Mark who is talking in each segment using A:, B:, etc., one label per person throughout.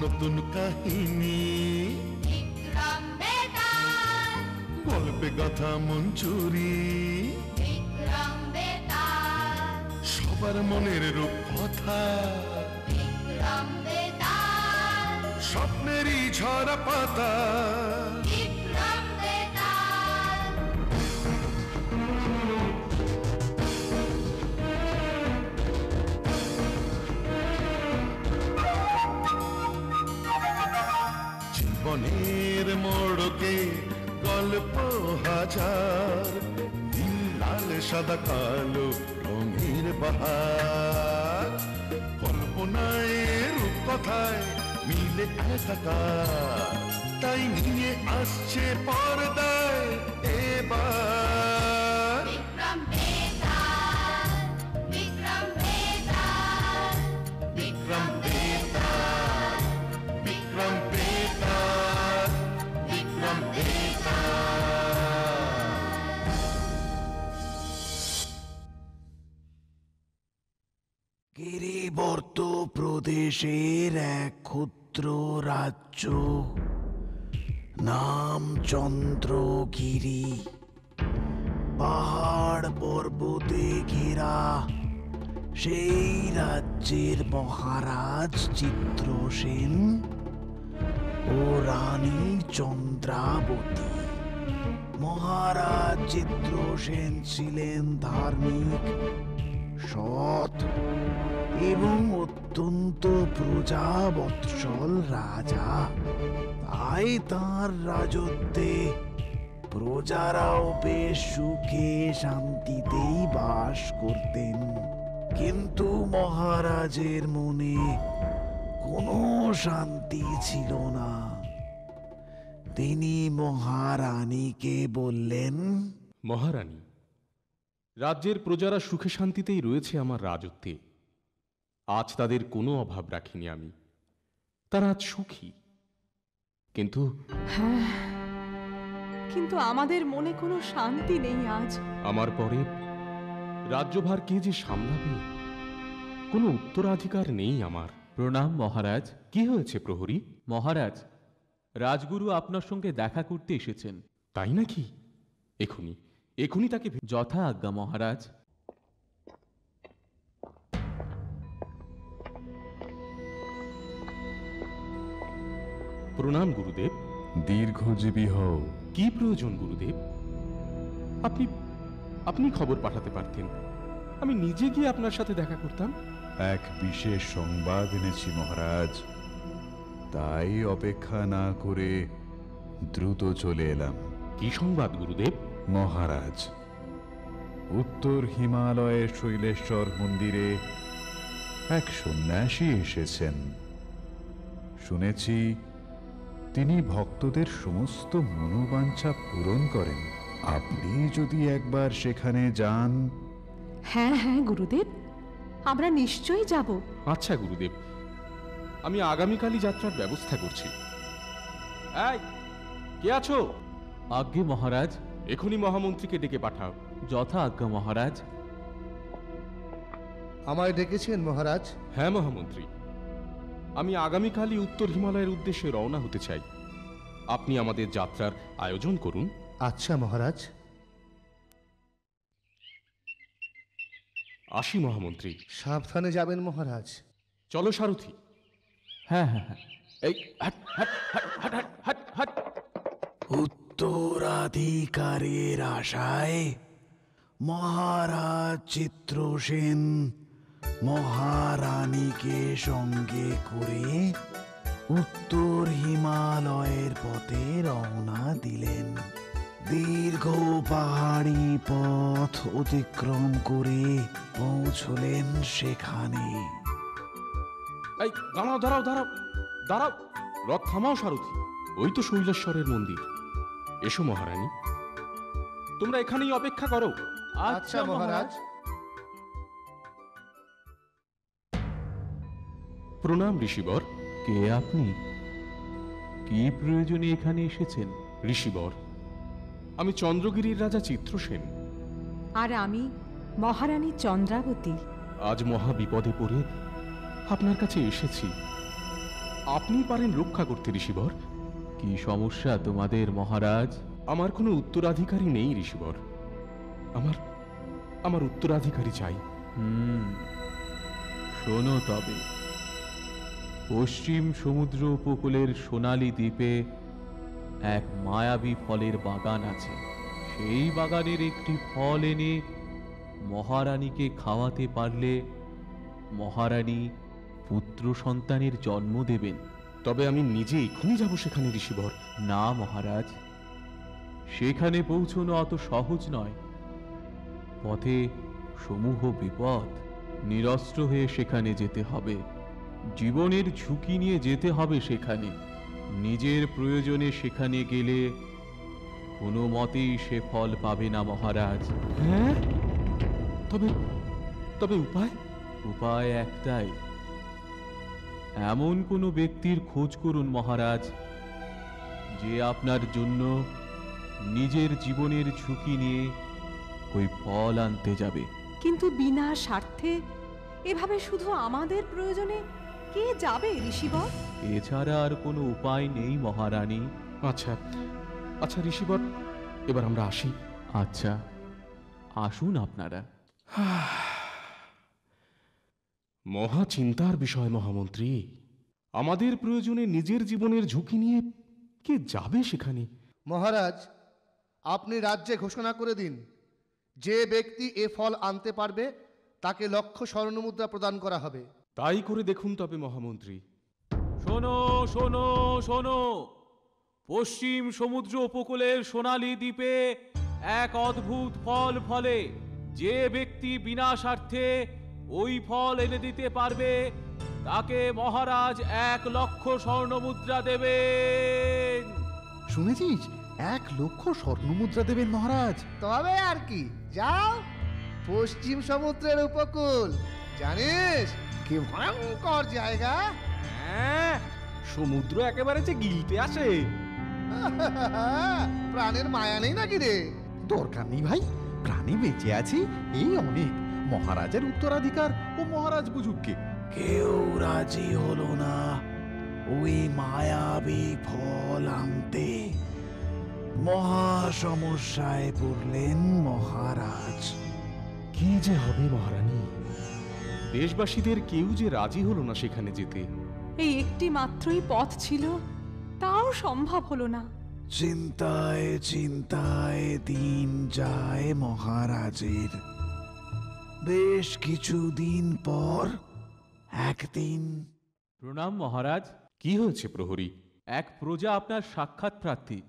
A: নতুন কাহিনী,
B: বিক্রম বেতাল,
A: গল্পে গাথা মঞ্জুরি,
B: বিক্রম বেতাল,
A: সবার মনের রূপকথা,
B: বিক্রম বেতাল,
A: স্বপ্নেরই ঝরা পাতা।
B: বিক্রম বেতাল।
A: জীবনের মোড়কে গল্প হাজার, নীল লাল সাদা কালো রঙের বাহার, কল্পনায় রূপকথায় মিলে একাকার, তাই নিয়ে আসছে পর্দায় এবার
B: বিক্রম বেতাল, বিক্রম বেতাল,
A: বিক্রম বেতাল, বিক্রম বেতাল, বিক্রম বেতাল।
C: গিরিবর্ত প্রদেশের এক ক্ষুদ্র রাজ্য, নাম চন্দ্রগিরি। পাহাড় পর্বতে ঘেরা সেই রাজ্যের মহারাজ চিত্রসেন ও রানী চন্দ্রাবতী। মহারাজ চিত্রসেন ছিলেন ধার্মিক, সৎ এবং অত্যন্ত প্রজাবৎসল রাজা। তাই তাঁর রাজত্বে প্রজারাও বেশ সুখে শান্তিতেই বাস করতেন। কিন্তু মহারাজের মনে কোনো শান্তি ছিল না। তিনি মহারানীকে বললেন,
D: মহারানী, রাজ্যের প্রজারা সুখে শান্তিতেই রয়েছে আমার রাজত্বে। আজ তাদের কোনো অভাব রাখিনি আমি, তারা আজ সুখী। কিন্তু
E: কিন্তু আমাদের মনে কোনো শান্তি নেই আজ।
D: আমার পরে রাজ্যভার কে যে সামলাবে, কোনো উত্তরাধিকার নেই আমার।
F: প্রণাম মহারাজ।
D: কি হয়েছে প্রহরী?
F: মহারাজ, রাজগুরু আপনার সঙ্গে দেখা করতে এসেছেন।
D: তাই নাকি? এখুনি এখুনি তাকে
F: যথা আজ্ঞা মহারাজ।
D: প্রণাম গুরুদেব।
G: দীর্ঘজীবী হও।
D: কি প্রয়োজন গুরুদেব? আপনি আপনি খবর পাঠাতে পারতেন, আমি নিজে গিয়ে আপনার সাথে দেখা করতাম।
G: এক বিশেষ সংবাদ এনেছি মহারাজ, তাই অপেক্ষা না করে দ্রুত চলে এলাম।
D: কি সংবাদ গুরুদেব?
G: মহারাজ, উত্তর হিমালয়ের শৈলেশ্বর মন্দিরে এক সন্ন্যাসী এসেছেন। শুনেছি তিনি ভক্তদের সমস্ত মনোবাঞ্ছা পূরণ করেন। আপনি যদি একবার সেখানে যান।
E: হ্যাঁ হ্যাঁ গুরুদেব, আমরা নিশ্চয়ই যাব।
D: আচ্ছা গুরুদেব, আমি আগামীকালই যাত্রার ব্যবস্থা করছি। এই, কে আছো?
F: আজ্ঞে মহারাজ।
D: এখনই মহামন্ত্রীকে ডেকে পাঠাও।
F: যথা আজ্ঞা মহারাজ।
H: আমায় ডেকেছেন মহারাজ?
D: হ্যাঁ মহামন্ত্রী, আমি আগামীকালই উত্তর হিমালয়ের উদ্দেশ্যে রওনা হতে চাই। আপনি আমাদের যাত্রার আয়োজন করুন।
H: আচ্ছা মহারাজ।
D: আসি মহামন্ত্রী।
H: সাবধানে যাবেন মহারাজ।
D: চলো সারথি।
F: হ্যাঁ হ্যাঁ হ্যাঁ।
D: এই হাট হাট হাট হাট হাট হাট হাট।
C: উত্তরাধিকারের আশায় মহারাজ চিত্রসেন মহারানীকে সঙ্গে করে উত্তর হিমালয়ের পথে রওনা দিলেন। দীর্ঘ পাহাড়ি পথ অতিক্রম করে পৌঁছলেন সেখানে।
D: এই দাঁড়াও দাঁড়াও দাঁড়াও দাঁড়াও, রথ থামাও সারথি। ওই তো শৈলেশ্বরের মন্দির। এসো মহারানী, তোমরা এখানেই অপেক্ষা করো।
H: আচ্ছা মহারাজ।
D: প্রণাম ঋষিবর।
F: কে আপনি? কি প্রয়োজনে এখানে এসেছেন?
D: ঋষিবর, আমি চন্দ্রগিরির রাজা চিত্রসেন।
E: আর আমি মহারানী চন্দ্রাবতী।
D: আজ মহা বিপদে পড়ে আপনার কাছে এসেছি। আপনি পারেন রক্ষা করতে ঋষিবর।
F: কি সমস্যা তোমাদের মহারাজ?
D: আমার কোনো উত্তরাধিকারী নেই ঋষিবর। আমার উত্তরাধিকারী চাই।
F: শোনো তবে, পশ্চিম সমুদ্র উপকূলের সোনালী দ্বীপে এক মায়াবী ফলের বাগান আছে। সেই বাগানের একটি ফল এনে মহারানীকে খাওয়াতে পারলে মহারানী পুত্র সন্তানের জন্ম দেবেন।
D: তবে আমি নিজে এখনই যাব সেখানে ঋষিবর।
F: না মহারাজ, সেখানে পৌঁছনো অত সহজ নয়। পথে সমূহ বিপদ। নিরস্ত্র হয়ে সেখানে যেতে হবে, জীবনের ঝুঁকি নিয়ে যেতে হবে সেখানে। নিজের প্রয়োজনে সেখানে গেলে কোনো মতেই সে ফল পাবে না মহারাজ।
D: হ্যাঁ, তবে উপায়?
F: উপায় একটাই, এমন কোনো ব্যক্তির খোঁজ করুন মহারাজ, যে আপনার জন্য নিজের জীবনের ঝুঁকি নিয়ে ওই ফল আনতে যাবে।
E: কিন্তু বিনা স্বার্থে এভাবে শুধু আমাদের প্রয়োজনে কে যাবে ঋষিবর?
F: এছাড়া আর কোনো উপায় নেই মহারানী।
D: আচ্ছা ঋষিবর, এবার আমরা আসি।
F: আচ্ছা, আসুন আপনারা।
D: মহা চিন্তার বিষয় মহামন্ত্রী। আমাদের প্রয়োজনে নিজের জীবনের ঝুঁকি নিয়ে কে যাবে সেখানে?
H: মহারাজ, আপনি রাজ্যে ঘোষণা করে দিন, যে ব্যক্তি এ ফল আনতে পারবে তাকে 1,00,000 স্বর্ণমুদ্রা প্রদান করা হবে।
D: তাই করে দেখুন তবে মহামন্ত্রী।
F: শোনো শোনো শোনো, পশ্চিম সমুদ্র উপকূলের সোনালী দ্বীপে এক অদ্ভুত ফল ফলে। যে ব্যক্তি বিনা স্বার্থে ওই ফল এনে দিতে পারবে তাকে মহারাজ 1,00,000 স্বর্ণমুদ্রা দেবেন।
C: শুনেছিস, 1,00,000 স্বর্ণমুদ্রা দেবেন মহারাজ।
H: তবে আর কি, যাও পশ্চিম সমুদ্রের উপকূল। জানিস কি ভয়ঙ্কর জায়গা?
D: হ্যাঁ, সমুদ্র একেবারে যে গিলতে আসে।
H: প্রাণের মায়া নেই নাকি রে?
C: দরকার নেই ভাই, প্রাণে বেঁচে আছি এই অনেক। মহারাজের উত্তরাধিকার ও মহারাজ বুঝুককে। কেউ রাজি হলো না ওই মায়াবী ফল আনতে। মহা সমস্যায় পড়লেন মহারাজ।
D: কি যে হবে মহারানী? দেশবাসীদের কেউ যে রাজি হলো না সেখানে যেতে।
E: এই একটি মাত্রই পথ ছিল, তাও সম্ভব হলো না।
C: চিন্তায় চিন্তায় দিন যায় মহারাজের। বেশ কিছুদিন পর একদিন।
F: প্রণাম মহারাজ।
D: কি হয়েছে প্রহরী?
F: এক প্রজা আপনার সাক্ষাৎ প্রার্থী,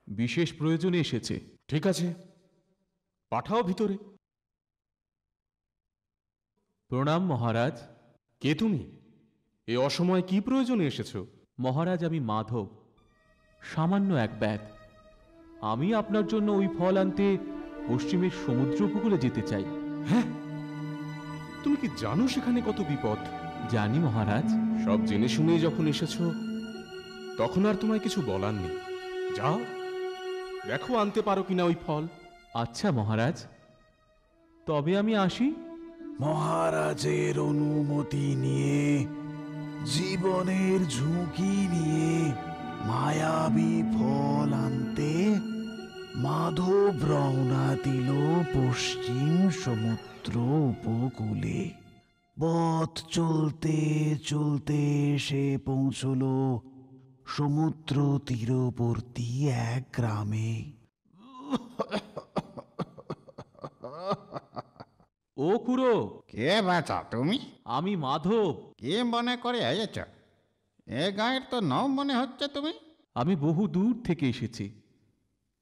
F: বিশেষ প্রয়োজনে এসেছে।
D: ঠিক আছে, পাঠাও ভিতরে।
F: প্রণাম মহারাজ।
D: কে তুমি? এ অসময়ে কি প্রয়োজনে এসেছো?
F: মহারাজ, আমি মাধব, সামান্য এক ব্যাধ। আমি আপনার জন্য ওই ফল আনতে পশ্চিমের সমুদ্র উপকূলে যেতে চাই।
D: হ্যাঁ, তুমি কি জানো সেখানে কত বিপদ?
F: জানি মহারাজ।
D: সব জেনে শুনে যখন এসেছো তখন আর তোমায় কিছু বলার নেই। যাও, দেখো আনতে পারো কিনা ওই ফল।
F: আচ্ছা মহারাজ, তবে আমি আসি।
C: মহারাজের অনুমতি নিয়ে, জীবনের ঝুঁকি নিয়ে মায়াবী ফল আনতে মাধব রওনা দিল পশ্চিম সমুদ্র উপকূলে। পথ চলতে চলতে সে পৌঁছল সমুদ্র তীরবর্তী এক গ্রামে।
F: ও খুড়ো।
I: কে বাঁচা তুমি?
F: আমি মাধব।
I: কে মনে করে এসেছ? এ গাঁয়ের তো নও মনে হচ্ছে তুমি।
F: আমি বহু দূর থেকে এসেছি,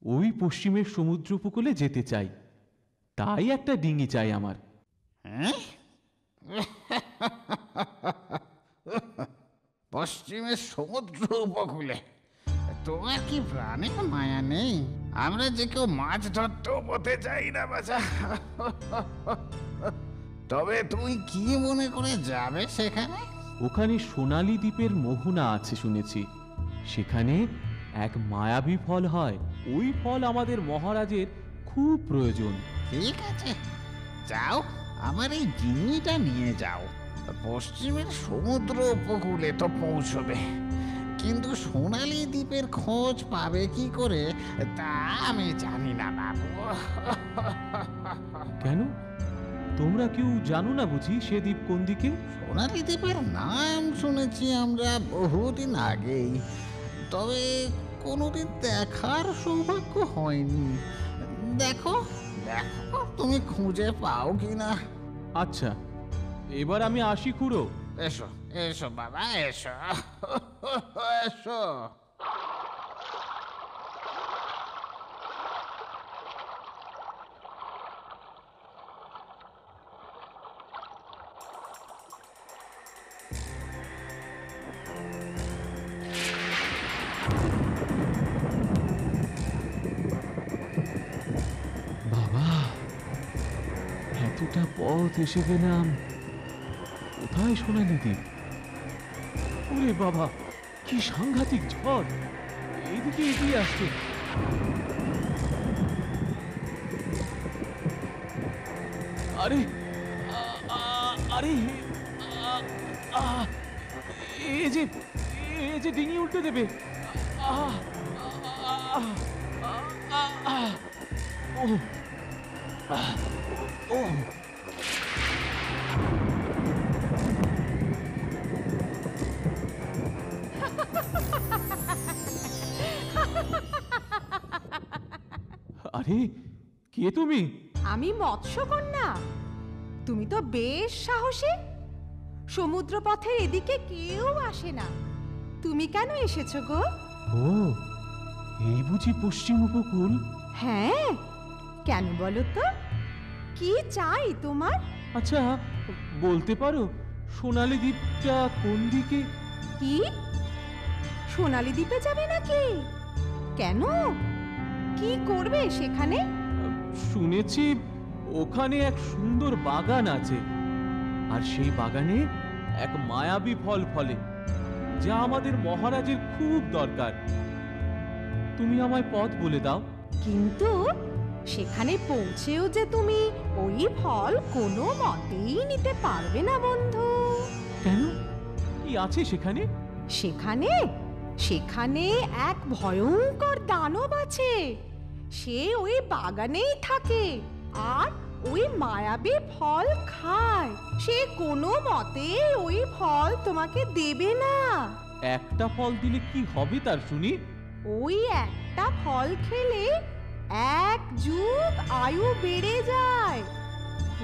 F: ওই পশ্চিমের সমুদ্র উপকূলে যেতে চাই, তাই একটা ডিঙি চাই আমার।
I: হ্যাঁ, পশ্চিমের সমুদ্র উপকূলে তোমার কি প্রাণে মায়া নেই? আমরা যে কেউ মাছ ধরতেও পথে যাই না বাছা। তবে তুমি কি মনে করে যাবে সেখানে?
F: ওখানে সোনালী দ্বীপের মোহনা আছে শুনেছি, সেখানে এক মায়াবী ফল হয়। ওই ফল আমাদের মহারাজের খুব প্রয়োজন।
I: ঠিক আছে, যাও, আমার এই জিনিসটা নিয়ে যাও। পশ্চিমের সমুদ্র উপকূলে তো পৌঁছবে, কিন্তু সোনালী দ্বীপের খোঁজ পাবে কি করে তা আমি জানি না বাবু।
F: কেন, তোমরা কেউ জানো না বুঝি সে দ্বীপ কোন দিকে?
I: সোনালী দ্বীপের নাম শুনেছি আমরা বহুদিন আগেই, তবে কোনোদিন দেখার সৌভাগ্য হয়নি। দেখো দেখো তুমি খুঁজে পাও কিনা।
F: আচ্ছা, এবার আমি আসি খুড়ো।
I: এসো এসো বাবা এসো এসো।
F: বাবা, এতটা পথ এসে গেলাম, কোথায় সোনালী দ্বীপ? ওরে বাবা, কি সাংঘাতিক ঝড়! এইদিকে এগিয়ে আসছে। আরে আরে এ যে ডিঙি উল্টে দেবে। ও আরে, কে তুমি?
E: আমি মৎস্যকন্যা। তুমি তো বেশ সাহসী। সমুদ্র পথের এদিকে কেউ আসে না, তুমি কেন এসেছো গো?
F: ও, এই বুঝি পশ্চিম উপকূল?
E: হ্যাঁ, কেন বলো তো, কি চাই তোমার?
F: আচ্ছা, বলতে পারো সোনালী দ্বীপটা কোন দিকে?
E: কি, সোনালী দ্বীপে যাবে নাকি? কেন, কি করবে সেখানে?
F: শুনেছি ওখানে এক সুন্দর বাগান আছে, আর সেই বাগানে এক মায়াবী ফল ফলে, যা আমাদের মহারাজের খুব দরকার। তুমি আমায় পথ বলে দাও।
E: কিন্তু সেখানে পৌঁছেও যে তুমি ওই ফল কোনো মতেই নিতে পারবে না বন্ধু।
F: কেন, কি আছে সেখানে?
E: সেখানে সেখানে এক ভয়ঙ্কর দানব আছে। সে ওই বাগানেই থাকে আর ওই মায়াবী ফল খায়। সে কোনো মতে ওই ফল তোমাকে দেবে না।
F: একটা ফল দিলে কি হবে তার শুনি?
E: ওই একটা ফল খেলে 1 যুগ আয়ু বেড়ে যায়।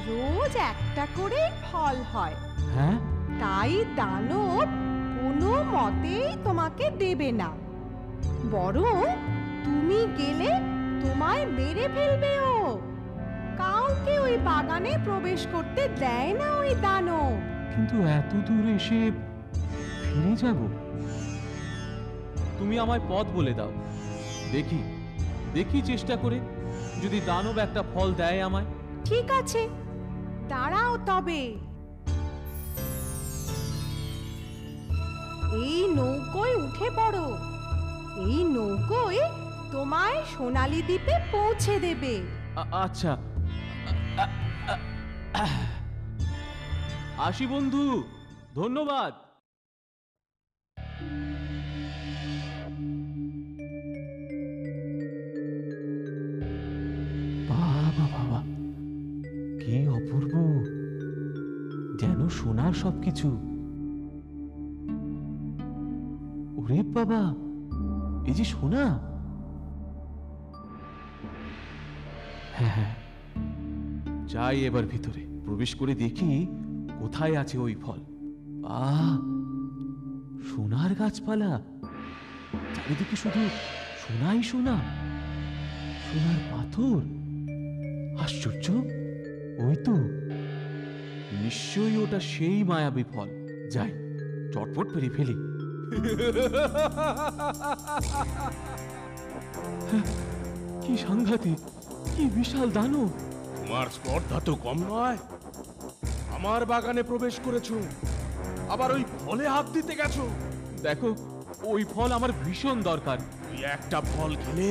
E: রোজ একটা করে ফল হয়।
F: হ্যাঁ,
E: তাই দানব কোনো মতেই তোমাকে দেবে না, বরং তুমি গেলে তোমায় মেরে ফেলবে ও। কাউকে ওই বাগানে প্রবেশ করতে দেয় না ওই দানব।
F: কিন্তু এত দূর এসে ফিরে যাব? তুমি আমায় পথ বলে দাও, দেখি দেখি চেষ্টা করে যদি দানব একটা ফল দেয় আমায়।
E: ঠিক আছে, দাঁড়াও তবে। এই নৌকোয় উঠে পড়ো। এই নৌকোয় তোমায় সোনালী দ্বীপে পৌঁছে দেবে।
F: আচ্ছা, আসি বন্ধু, ধন্যবাদ। বাবা বাবা, কি অপূর্ব, যেন সোনার সবকিছু। ওরে বাবা, এই যে সোনা। হ্যাঁ হ্যাঁ, যাই এবার ভিতরে, প্রবেশ করে দেখি কোথায় আছে ওই ফল। সোনার গাছপালা, চারিদিকে শুধু সোনাই সোনা, সোনার পাথর। আশ্চর্য, ওই তো, নিশ্চয়ই ওটা সেই মায়াবী ফল। যাই, চটপট পেরে ফেলি। কি সাংঘাতিক, কি বিশাল দানব!
D: তোমার স্পর্ধা তো কম নয়। আমার বাগানে প্রবেশ করেছো, আবার ওই ফলে হাত দিতে গেছো।
F: দেখো, ওই ফল আমার ভীষণ দরকার।
D: ওই একটা ফল খেলে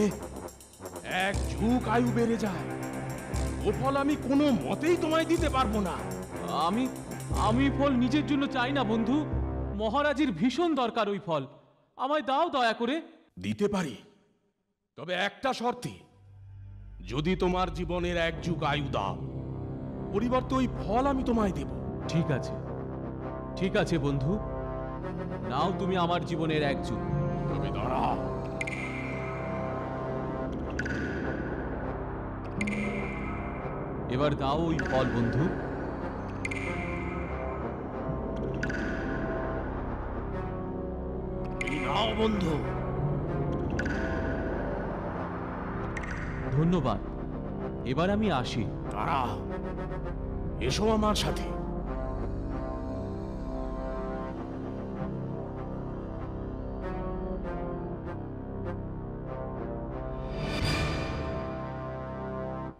D: 1 যুগ আয়ু বেড়ে যায়। ও ফল আমি কোনো মতেই তোমায় দিতে পারবো না।
F: আমি আমি ফল নিজের জন্য চাই না বন্ধু, মহারাজের ভীষণ দরকার ওই ফল। আমায় দাও দয়া করে।
D: দিতে পারি, তবে একটা শর্তে। যদি তোমার জীবনের 1 যুগ আয়ু দাও, পরিবর্তে ওই ফল আমি তোমায় দেব।
F: ঠিক আছে, ঠিক আছে বন্ধু, নাও তুমি আমার জীবনের 1 যুগ।
D: তবে দাঁড়াও,
F: এবার দাও ওই ফল বন্ধু।
D: এই নাও বন্ধু।
F: ধন্যবাদ, এবার আমি আসি।
D: দাঁড়াও, এসো আমার সাথে।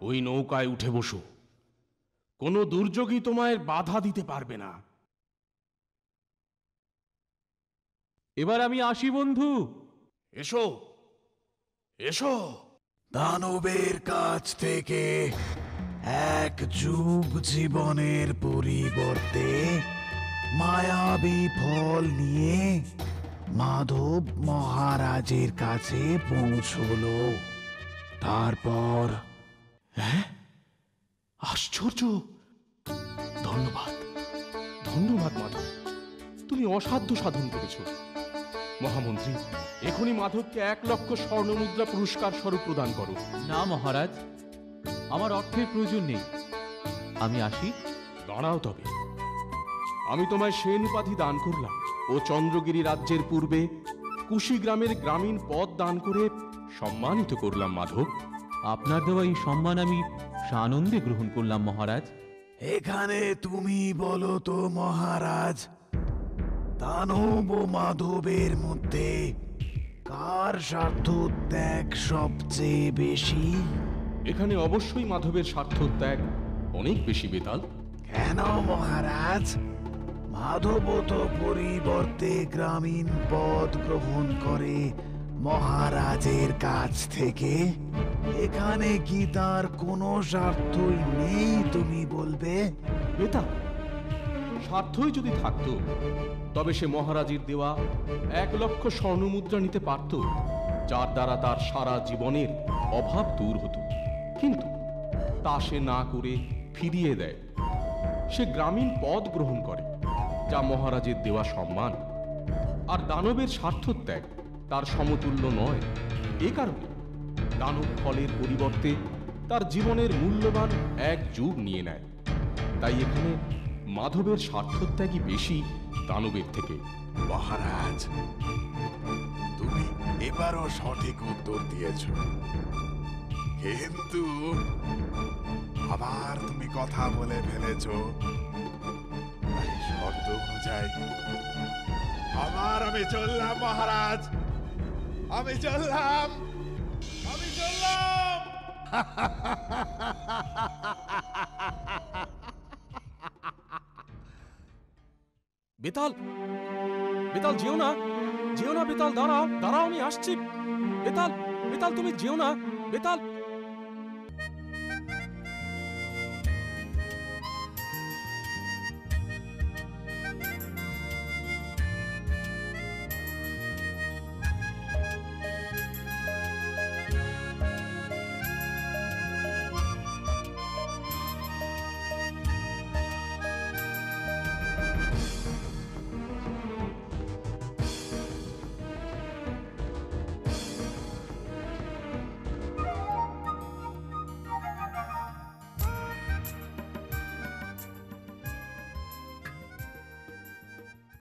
D: ওই নৌকায় উঠে বসো, কোনো দুর্যোগই তোমায় বাধা দিতে পারবে না।
F: এবার আমি আসি বন্ধু।
D: এসো, এসো।
C: দানবের কাছ থেকে 1 যুগ জীবনের পরিবর্তে মায়াবী ফল নিয়ে মাধব মহারাজের কাছে পৌঁছলো। তারপর
D: আশ্চর্য! ধন্যবাদ, ধন্যবাদ মাধব, তুমি অসাধ্য সাধন করেছ। মহামন্ত্রী, এখনই মাধবকে 1 লক্ষ স্বর্ণমুদ্রা পুরস্কার স্বরূপ প্রদান করো।
F: না মহারাজ, আমার অর্থের প্রয়োজন নেই, আমি আসি।
D: দাঁড়াও তবে, আমি তোমায় সেন উপাধি দান করলাম ও চন্দ্রগিরি রাজ্যের পূর্বে কুশি গ্রামের গ্রামীণ পদ দান করে সম্মানিত করলাম মাধব।
F: আপনার দেওয়া এই সম্মান আমি সানন্দে গ্রহণ করলাম মহারাজ।
C: এখানে তুমি বলো তো মহারাজ, দানব ও মাধবের মধ্যে কার স্বার্থ ত্যাগ সবচেয়ে বেশি?
D: এখানে অবশ্যই মাধবের স্বার্থ ত্যাগ অনেক বেশি বেতাল।
C: কেন মহারাজ? মাধব তো পরিবর্তে গ্রামীণ পদ গ্রহণ করে মহারাজের কাছ থেকে। এখানে কি তার কোনো স্বার্থই নেই তুমি বলবে?
D: বেতাল, স্বার্থই যদি থাকতো তবে সে মহারাজের দেওয়া 1 লক্ষ স্বর্ণমুদ্রা নিতে পারত, যার দ্বারা তার সারা জীবনের অভাব দূর হতো। কিন্তু তা সে না করে ফিরিয়ে দেয়। সে গ্রামীণ পদ গ্রহণ করে, যা মহারাজের দেওয়া সম্মান। আর দানবের স্বার্থত্যাগ তার সমতুল্য নয়। এ কারণে দানব ফলের পরিবর্তে তার জীবনের মূল্যবান 1 যুগ নিয়ে নেয়। তাই এখানে মাধবের স্বার্থত্যাগই বেশি দানবের থেকে।
C: মহারাজ, তুমি এবারও সঠিক উত্তর দিয়েছ, কিন্তু আবার তুমি কথা বলে ফেলেছ। তাই শর্ত অনুযায়ী আবার আমি চললাম মহারাজ, আমি চললাম, আমি চললাম।
D: বেতাল, বেতাল যেও না, যেও না বেতাল, দাঁড়াও, দাঁড়াও, আমি আসছি। বেতাল, বেতাল তুমি যেও না, বেতাল।